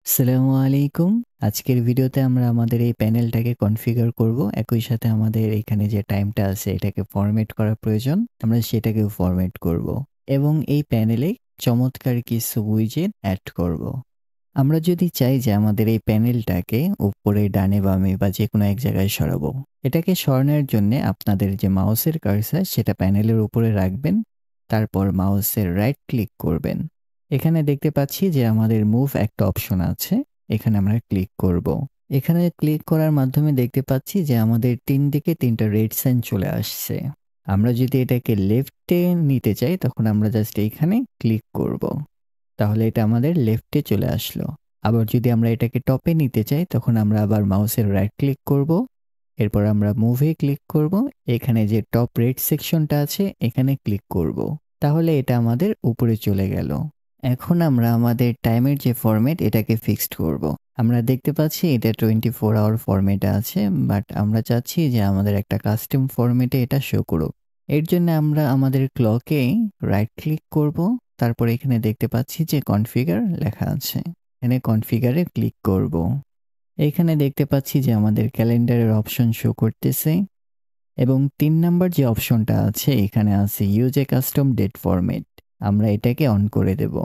আসসালামু আলাইকুম। আজকের ভিডিওতে আমরা আমাদের এই প্যানেলটাকে কনফিগার করব। একই সাথে আমাদের এখানে যে টাইমটা আছে এটাকে ফরম্যাট করা প্রয়োজন। আমরা সেটাকেও ফরম্যাট করব। এবং এই প্যানেলে চমৎকার কিছু উইজেট অ্যাড করব। আমরা যদি চাই যে আমাদের এই প্যানেলটাকে উপরে ডানে বামে বা যেকোনো এক জায়গায় সরাবো, এটাকে সরানোর জন্য আপনাদের যে মাউসের কার্সার সেটা প্যানেলের উপরে রাখবেন। তারপর মাউসের রাইট ক্লিক করবেন। এখানে দেখতে পাচ্ছি যে আমাদের মুভ একটা অপশন আছে, এখানে আমরা ক্লিক করব। এখানে ক্লিক করার মাধ্যমে দেখতে পাচ্ছি যে আমাদের তিন দিকে তিনটা রেড সাইন চলে আসছে। আমরা যদি এটাকে লেফটে নিতে চাই তখন আমরা জাস্ট এইখানে ক্লিক করব। তাহলে এটা আমাদের লেফটে চলে আসলো। আবার যদি আমরা এটাকে টপে নিতে চাই তখন আমরা আবার মাউসের রাইট ক্লিক করব। এরপর আমরা মুভে ক্লিক করব। এখানে যে টপ রেড সেকশনটা আছে এখানে ক্লিক করব। তাহলে এটা আমাদের উপরে চলে গেল। এখন আমরা আমাদের টাইমের যে ফরম্যাট এটাকে ফিক্সড করব। আমরা দেখতে পাচ্ছি এটা 24 আওয়ার ফরম্যাটে আছে, বাট আমরা চাচ্ছি যে আমাদের একটা কাস্টম ফরম্যাটে এটা শো করুক। এর জন্য আমরা আমাদের ক্লকে রাইট ক্লিক করব। তারপর এখানে দেখতে পাচ্ছি যে কনফিগার লেখা আছে, এখানে কনফিগারে ক্লিক করব। এখানে দেখতে পাচ্ছি যে আমাদের ক্যালেন্ডারের অপশন শো করতেছে এবং 3 নাম্বার যে অপশনটা আছে এখানে আছে use a custom date format. আমরা এটাকে অন করে দেব।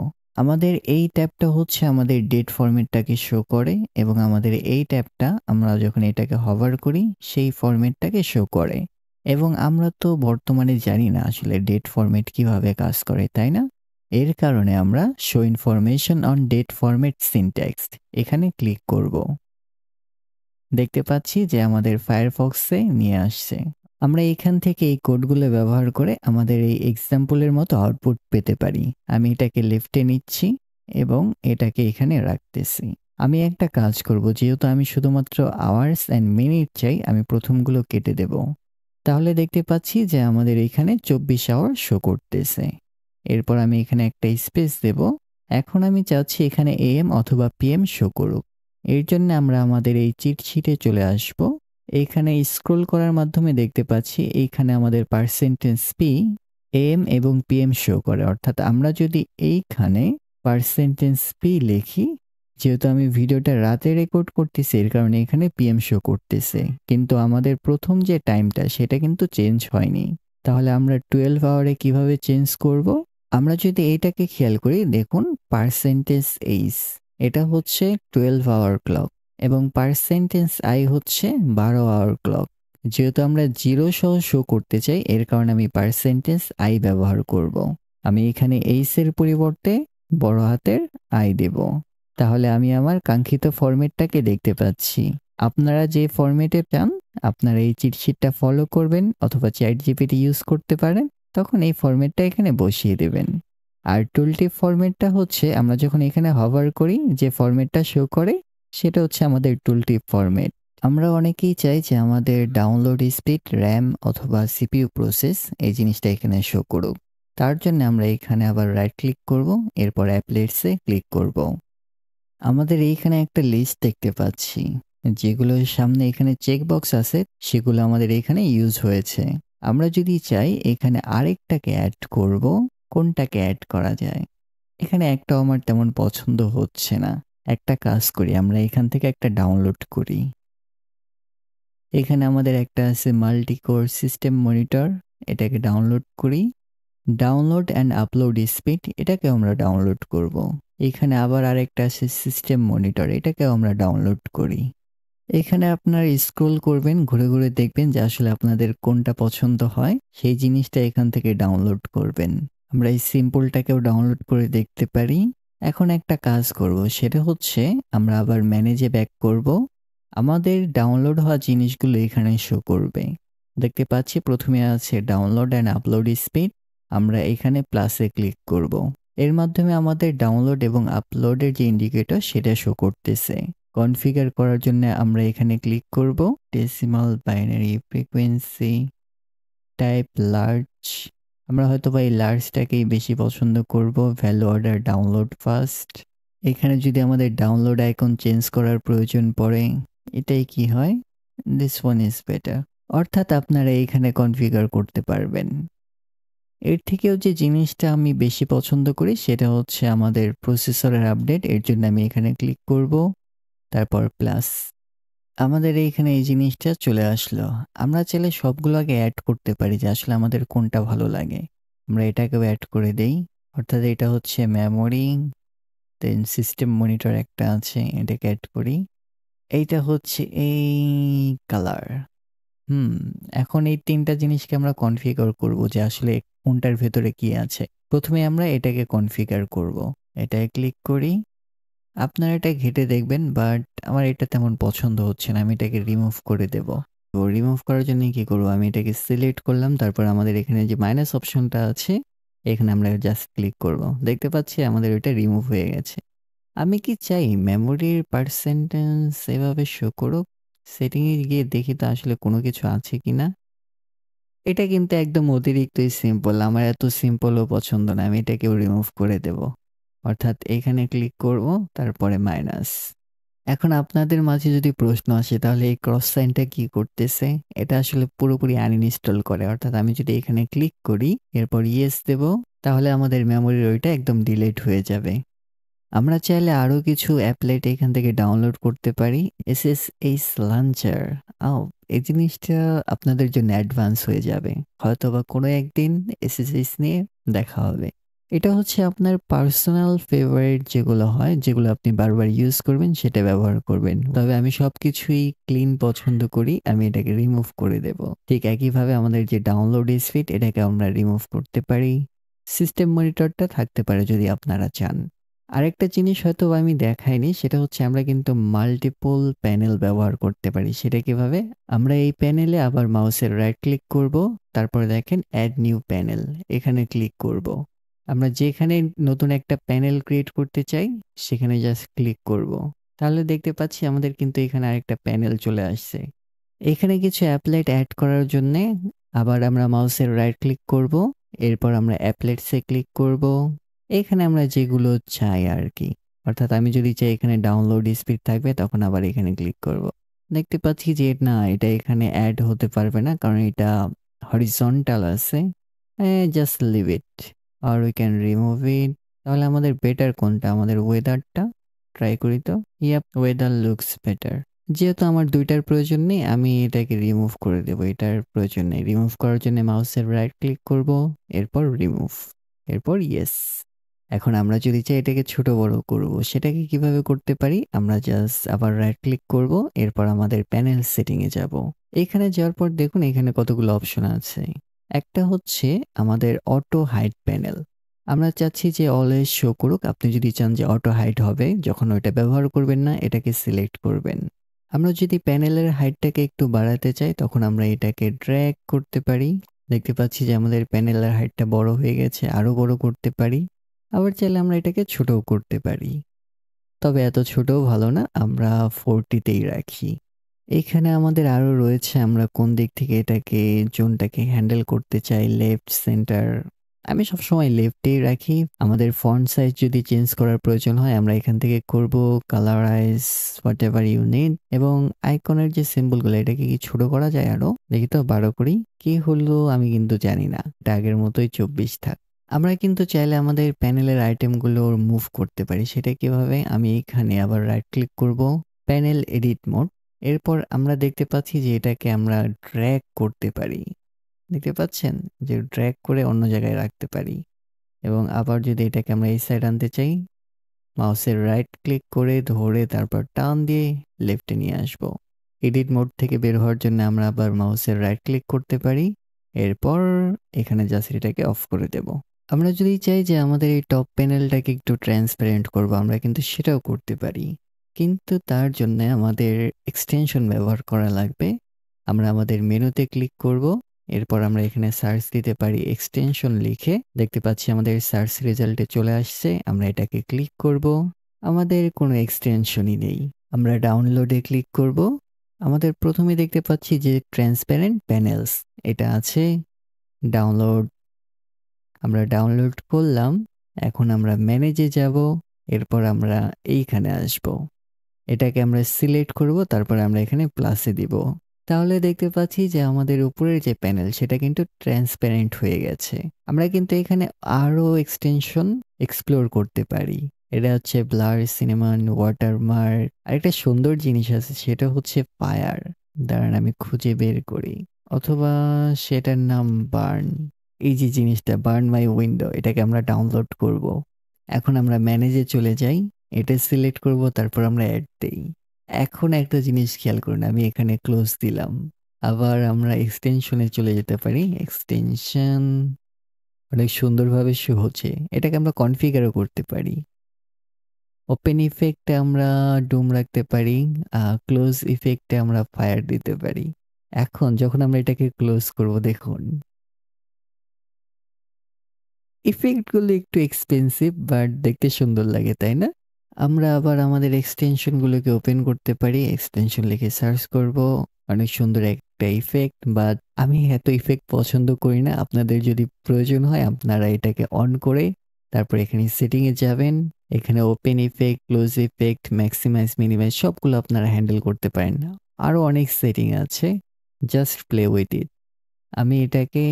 আমাদের এই ট্যাবটা হচ্ছে আমাদের ডেট ফরম্যাটটাকে শো করে এবং আমাদের এই ট্যাবটা আমরা যখন এটাকে হভার করি সেই ফরম্যাটটাকে শো করে। এবং আমরা তো বর্তমানে জানি না আসলে ডেট ফরম্যাট কিভাবে কাজ করে, তাই না? এর কারণে আমরা show information on date format syntax এখানে ক্লিক করব। দেখতে পাচ্ছি যে আমাদের ফায়ারফক্সে নিয়ে আসছে। আমরা এখান থেকে এই কোডগুলো ব্যবহার করে আমাদের এই এক্সাম্পলের মতো আউটপুট পেতে পারি। আমি এটাকে লেফটে নিচ্ছি এবং এটাকে এখানে রাখতেছি। আমি একটা কাজ করব, যেহেতু আমি শুধুমাত্র আওয়ার্স অ্যান্ড মিনিট চাই, আমি প্রথমগুলো কেটে দেব। তাহলে দেখতে পাচ্ছি যে আমাদের এখানে 24 আওয়ার শো করতেছে। এরপর আমি এখানে একটা স্পেস দেব। এখন আমি চাচ্ছি এখানে এএম অথবা পিএম শো করুক। এর জন্য আমরা আমাদের এই চিট শিটে চলে আসব। এইখানে স্ক্রল করার মাধ্যমে দেখতে পাচ্ছি এইখানে আমাদের পার্সেন্টেজ পি এএম এবং পিএম শো করে। অর্থাৎ আমরা যদি এইখানে পার্সেন্টেজ পি লিখি, যেহেতু আমি ভিডিওটা রাতে রেকর্ড করতেছি এর কারণে এখানে পিএম শো করতেছে, কিন্তু আমাদের প্রথম যে টাইমটা সেটা কিন্তু চেঞ্জ হয়নি। তাহলে আমরা 12 আওয়ারে কিভাবে চেঞ্জ করব? আমরা যদি এইটাকে খেয়াল করি, দেখুন পার্সেন্টেজ এইস এটা হচ্ছে 12 আওয়ার ক্লক এবং পার্সেন্টেজ আই হচ্ছে 12 আওয়ার ক্লক। যেহেতু আমরা জিরো সহ শো করতে চাই এর কারণে আমি পার্সেন্টেজ আই ব্যবহার করব। আমি এখানে এইসের পরিবর্তে বড় হাতের আই দেব। তাহলে আমি আমার কাঙ্ক্ষিত ফরম্যাটটাকে দেখতে পাচ্ছি। আপনারা যে ফরম্যাটে চান আপনারা এই চিটশিটটা ফলো করবেন অথবা চ্যাট জিপিটি ইউজ করতে পারেন, তখন এই ফরম্যাটটা এখানে বসিয়ে দেবেন। আর টুলটিপ ফরম্যাটটা হচ্ছে আমরা যখন এখানে হভার করি যে ফরম্যাটটা শো করে সেটা হচ্ছে আমাদের টুলটিপ ফরম্যাট। আমরা অনেকেই চাই যে আমাদের ডাউনলোড স্পিড, র্যাম অথবা সিপিইউ প্রসেস এই জিনিসটা এখানে শো করুক। তার জন্য আমরা এখানে আবার রাইট ক্লিক করব, এরপর অ্যাপলেটসে ক্লিক করব। আমাদের এইখানে একটা লিস্ট দেখতে পাচ্ছি, যেগুলোর সামনে এখানে চেকবক্স আছে সেগুলো আমাদের এখানে ইউজ হয়েছে। আমরা যদি চাই এখানে আরেকটাকে অ্যাড করব, কোনটাকে অ্যাড করা যায়? এখানে একটাও আমার তেমন পছন্দ হচ্ছে না। একটা কাজ করি, আমরা এখান থেকে একটা ডাউনলোড করি। এখানে আমাদের একটা আছে মাল্টি কোর সিস্টেম মনিটর, এটাকে ডাউনলোড করি। ডাউনলোড অ্যান্ড আপলোড স্পিড এটাকে আমরা ডাউনলোড করব। এখানে আবার আরেকটা আছে সিস্টেম মনিটর, এটাকেও আমরা ডাউনলোড করি। এখানে আপনারা স্ক্রল করবেন, ঘুরে ঘুরে দেখবেন যে আসলে আপনাদের কোনটা পছন্দ হয় সেই জিনিসটা এখান থেকে ডাউনলোড করবেন। আমরা এই সিম্পলটাকেও ডাউনলোড করে দেখতে পারি। এখন একটা কাজ করব, সেটা হচ্ছে আমরা আবার ম্যানেজে ব্যাক করব। আমাদের ডাউনলোড হওয়া জিনিসগুলো এখানে শো করবে। দেখতে পাচ্ছি প্রথমে আছে ডাউনলোড অ্যান্ড আপলোড স্পিড। আমরা এখানে প্লাসে ক্লিক করব। এর মাধ্যমে আমাদের ডাউনলোড এবং আপলোডের যে ইন্ডিকেটর সেটা শো করতেছে। কনফিগার করার জন্য আমরা এখানে ক্লিক করব। Decimal binary frequency type large, আমরা হয়তো বা এই লার্জটাকেই বেশি পছন্দ করব। Value order download fast. এখানে যদি আমাদের ডাউনলোড আইকন চেঞ্জ করার প্রয়োজন পড়ে, এটাই কি হয়, দিস ওয়ান ইজ বেটার। অর্থাৎ আপনারা এইখানে কনফিগার করতে পারবেন। এর থেকেও যে জিনিসটা আমি বেশি পছন্দ করি সেটা হচ্ছে আমাদের প্রসেসরের আপডেট। এর জন্য আমি এখানে ক্লিক করব, তারপর প্লাস। আমাদের এইখানে এই জিনিসটা চলে আসলো। আমরা চাইলে সবগুলো আগে অ্যাড করতে পারি যে আসলে আমাদের কোনটা ভালো লাগে। আমরা এটাকেও অ্যাড করে দেই। অর্থাৎ এটা হচ্ছে মেমোরি, দেন সিস্টেম মনিটর একটা আছে, এটাকে অ্যাড করি। এইটা হচ্ছে এই কালার। এখন এই ৩টা জিনিসকে আমরা কনফিগার করব যে আসলে কোনটার ভেতরে কি আছে। প্রথমে আমরা এটাকে কনফিগার করব। এটায় ক্লিক করি। আপনারা এটা ঘেঁটে দেখবেন, বাট আমার এটা তেমন পছন্দ হচ্ছে না। আমি এটাকে রিমুভ করে দেব। তো রিমুভ করার জন্য কি করব, আমি এটাকে সিলেক্ট করলাম, তারপর আমাদের এখানে যে মাইনাস অপশনটা আছে এখানে আমরা জাস্ট ক্লিক করব। দেখতে পাচ্ছি আমাদের ওইটা রিমুভ হয়ে গেছে। আমি কি চাই মেমোরির পার্সেন্টেজ এভাবে শো করুক? সেটিংয়ে গিয়ে দেখি তো আসলে কোনো কিছু আছে কিনা। এটা কিন্তু একদম অতিরিক্তই সিম্পল। আমার এত সিম্পলও পছন্দ না। আমি এটাকেও রিমুভ করে দেব। অর্থাৎ এখানে ক্লিক করব, তারপরে মাইনাস। এখন আপনাদের মাঝে যদি প্রশ্ন আসে তাহলে এই ক্রস সাইনটা কি করতেছে? এটা আসলে পুরোপুরি আনইনস্টল করে। অর্থাৎ আমি যদি এখানে ক্লিক করি, এরপর ইয়েস দেব, তাহলে আমাদের মেমোরির ওইটা একদম ডিলিট হয়ে যাবে। আমরা চাইলে আরো কিছু অ্যাপলেট এখান থেকে ডাউনলোড করতে পারি। SSH launcher. আও এই জিনিসটা আপনাদের জন্য অ্যাডভান্স হয়ে যাবে। হয়তোবা কোনো একদিন SSH নিয়ে দেখা হবে। এটা হচ্ছে আপনার পার্সোনাল ফেভারিট যেগুলো হয়, যেগুলো আপনি বারবার ইউজ করবেন সেটা ব্যবহার করবেন। তবে আমি সবকিছুই ক্লিন পছন্দ করি। আমি এটাকে রিমুভ করে দেব। ঠিক একইভাবে আমাদের যে ডাউনলোড স্পিড এটাকে আমরা রিমুভ করতে পারি। সিস্টেম মনিটরটা থাকতে পারে যদি আপনারা চান। আরেকটা জিনিস হয়তো আমি দেখাইনি, সেটা হচ্ছে আমরা কিন্তু মাল্টিপল প্যানেল ব্যবহার করতে পারি। সেটা কিভাবে? আমরা এই প্যানেলে আবার মাউসের রাইট ক্লিক করব, তারপরে দেখেন অ্যাড নিউ প্যানেল, এখানে ক্লিক করব। আমরা যেখানে নতুন একটা প্যানেল ক্রিয়েট করতে চাই সেখানে জাস্ট ক্লিক করব। তাহলে দেখতে পাচ্ছি আমাদের কিন্তু এখানে আরেকটা প্যানেল চলে আসছে। এখানে কিছু অ্যাপলেট অ্যাড করার জন্যে আবার আমরা মাউসের রাইট ক্লিক করব, এরপর আমরা অ্যাপলেটসে ক্লিক করব। এখানে আমরা যেগুলো চাই আর কি। অর্থাৎ আমি যদি চাই এখানে ডাউনলোড স্পিড থাকবে তখন আবার এখানে ক্লিক করব। দেখতে পাচ্ছি যে না, এটা এখানে অ্যাড হতে পারবে না কারণ এটা হরিজন্টাল আছে। Just leave it or we can remove it. তাহলে আমাদের বেটার কোনটা? আমাদের ওয়েদারটা ট্রাই করি তো। Yup, weather looks better. যেহেতু আমার দুইটার প্রয়োজন নেই আমি এটাকে রিমুভ করে দেব। এটার প্রয়োজন নেই। রিমুভ করার জন্য মাউসের রাইট ক্লিক করব, এরপর রিমুভ, এরপর ইয়েস। এখন আমরা যদি চাই এটাকে ছোট বড় করব, সেটাকে কিভাবে করতে পারি? আমরা জাস্ট আবার রাইট ক্লিক করব, এরপর আমাদের প্যানেল সেটিংয়ে যাব। এখানে যাওয়ার পর দেখুন এখানে কতগুলো অপশন আছে। একটা হচ্ছে আমাদের অটো হাইড প্যানেল। আমরা চাচ্ছি যে অলওয়েজ শো করুক। আপনি যদি চান যে অটো হাইড হবে যখন ওইটা ব্যবহার করবেন না, এটাকে সিলেক্ট করবেন। আমরা যদি প্যানেলের হাইটটাকে একটু বাড়াতে চাই তখন আমরা এটাকে ড্র্যাগ করতে পারি। দেখতে পাচ্ছি যে আমাদের প্যানেলের হাইটটা বড় হয়ে গেছে, আরো বড় করতে পারি। আবার চাইলে আমরা এটাকে ছোটও করতে পারি, তবে এত ছোটও ভালো না, আমরা 40তেই রাখি। এখানে আমাদের আরো রয়েছে আমরা কোন দিক থেকে এটাকে জোনটাকে হ্যান্ডেল করতে চাই, লেফট, সেন্টার। আমি সবসময় লেফটেই রাখি। আমাদের ফন্ট সাইজ যদি চেঞ্জ করার প্রয়োজন হয় আমরা এখান থেকে করব colourise what you need. এবং আইকনের যে সিম্বলগুলো এটাকে কি ছোট করা যায় আরো? দেখি তো, 12 করি। কি হলো আমি কিন্তু জানি না। এটা আগের মতোই 24 থাক। আমরা কিন্তু চাইলে আমাদের প্যানেলের আইটেমগুলো মুভ করতে পারি। সেটা কিভাবে? আমি এখানে আবার রাইট ক্লিক করব, প্যানেল এডিট মোড। এরপর আমরা দেখতে পাচ্ছি যে এটাকে আমরা ড্র্যাগ করতে পারি। দেখতে পাচ্ছেন যে ড্র্যাগ করে অন্য জায়গায় রাখতে পারি। এবং আবার যদি এটাকে আমরা এই সাইড আনতে চাই, মাউসের রাইট ক্লিক করে ধরে তারপর টান দিয়ে লেফটে নিয়ে আসব। এডিট মোড থেকে বের হওয়ার জন্য আমরা আবার মাউসের রাইট ক্লিক করতে পারি, এরপর এখানে জাস্ট এটাকে অফ করে দেব। আমরা যদি চাই যে আমাদের এই টপ প্যানেলটাকে একটু ট্রান্সপারেন্ট করব, আমরা কিন্তু সেটাও করতে পারি। কিন্তু তার জন্য আমাদের এক্সটেনশন ব্যবহার করা লাগবে। আমরা আমাদের মেনুতে ক্লিক করব, এরপর আমরা এখানে সার্চ দিতে পারি এক্সটেনশন লিখে। দেখতে পাচ্ছি আমাদের সার্চ রেজাল্টে চলে আসছে। আমরা এটাকে ক্লিক করব। আমাদের কোনো এক্সটেনশনই নেই। আমরা ডাউনলোডে ক্লিক করব। আমাদের প্রথমে দেখতে পাচ্ছি যে ট্রান্সপারেন্ট প্যানেলস এটা আছে, ডাউনলোড। আমরা ডাউনলোড করলাম। এখন আমরা ম্যানেজে যাব, এরপর আমরা এইখানে আসব। এটাকে আমরা সিলেক্ট করব, তারপর আমরা এখানে প্লাসে দিব। তাহলে দেখতে পাচ্ছি যে আমাদের উপরের যে প্যানেল সেটা কিন্তু ট্রান্সপারেন্ট হয়ে গেছে। আমরা কিন্তু এখানে আরো এক্সটেনশন এক্সপ্লোর করতে পারি। এটা হচ্ছে ব্লার, সিনেমান, ওয়াটারমার্ক। আরেকটা সুন্দর জিনিস আছে সেটা হচ্ছে ফায়ার। দাঁড়ান আমি খুঁজে বের করি। অথবা সেটার নাম বার্ন। এই যে জিনিসটা বার্ন মাই উইন্ডো, এটাকে আমরা ডাউনলোড করব। এখন আমরা ম্যানেজে চলে যাই, এটা সিলেক্ট করব, তারপর আমরা অ্যাড দেই। এখন একটা জিনিস খেয়াল করুন, আমি এখানে ক্লোজ দিলাম। আবার আমরা এক্সটেনশনে চলে যেতে পারি। এক্সটেনশন অনেক সুন্দরভাবে শো হচ্ছে। এটাকে আমরা কনফিগারও করতে পারি। ওপেন ইফেক্টে আমরা ডুম রাখতে পারি, ক্লোজ ইফেক্টে আমরা ফায়ার দিতে পারি। এখন যখন আমরা এটাকে ক্লোজ করব, দেখুন ইফেক্টগুলো একটু এক্সপেন্সিভ বাট দেখতে সুন্দর লাগে, তাই না? আমরা আবার আমাদের এক্সটেনশনগুলোকে ওপেন করতে পারি। এক্সটেনশন লিখে সার্চ করব। অনেক সুন্দর একটা ইফেক্ট, বাট আমি এত ইফেক্ট পছন্দ করি না। আপনাদের যদি প্রয়োজন হয় আপনারা এটাকে অন করে তারপর এখানে সেটিংয়ে যাবেন। এখানে open effect, close effect, maximise, minimise সবগুলো আপনারা হ্যান্ডেল করতে পারেন। আরও অনেক সেটিং আছে, জাস্ট প্লে উইথ ইট। আমি এটাকে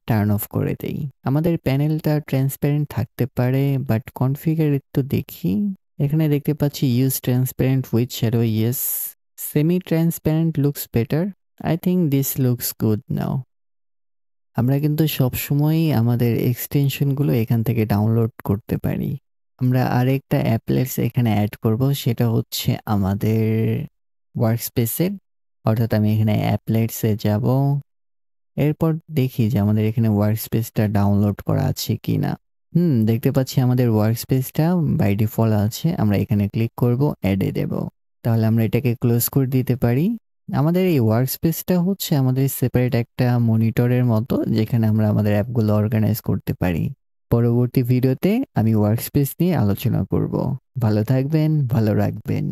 টার্ন অফ করে দেই। আমাদের প্যানেলটা ট্রান্সপারেন্ট থাকতে পারে, বাট কনফিগার একটু দেখি। এখানে দেখতে পাচ্ছি use transparent with shadow, yes. Semi transparent looks better. I think this looks good now. আমরা কিন্তু সবসময়ই আমাদের এক্সটেনশনগুলো এখান থেকে ডাউনলোড করতে পারি। আমরা আরেকটা অ্যাপলেটস এখানে অ্যাড করব, সেটা হচ্ছে আমাদের ওয়ার্কস্পেসের। অর্থাৎ আমি এখানে অ্যাপলেটসে যাব, এরপর দেখি যে আমাদের এখানে ওয়ার্কস্পেসটা ডাউনলোড করা আছে কিনা। দেখতে পাচ্ছি আমাদের ওয়ার্কস্পেসটা বাই ডিফল্ট আছে। আমরা এখানে ক্লিক করব, অ্যাডে দেব। তাহলে আমরা এটাকে ক্লোজ করে দিতে পারি। আমাদের এই ওয়ার্কস্পেসটা হচ্ছে আমাদের সেপারেট একটা মনিটরের মতো, যেখানে আমরা আমাদের অ্যাপগুলো অর্গানাইজ করতে পারি। পরবর্তী ভিডিওতে আমি ওয়ার্কস্পেস নিয়ে আলোচনা করব। ভালো থাকবেন, ভালো রাখবেন।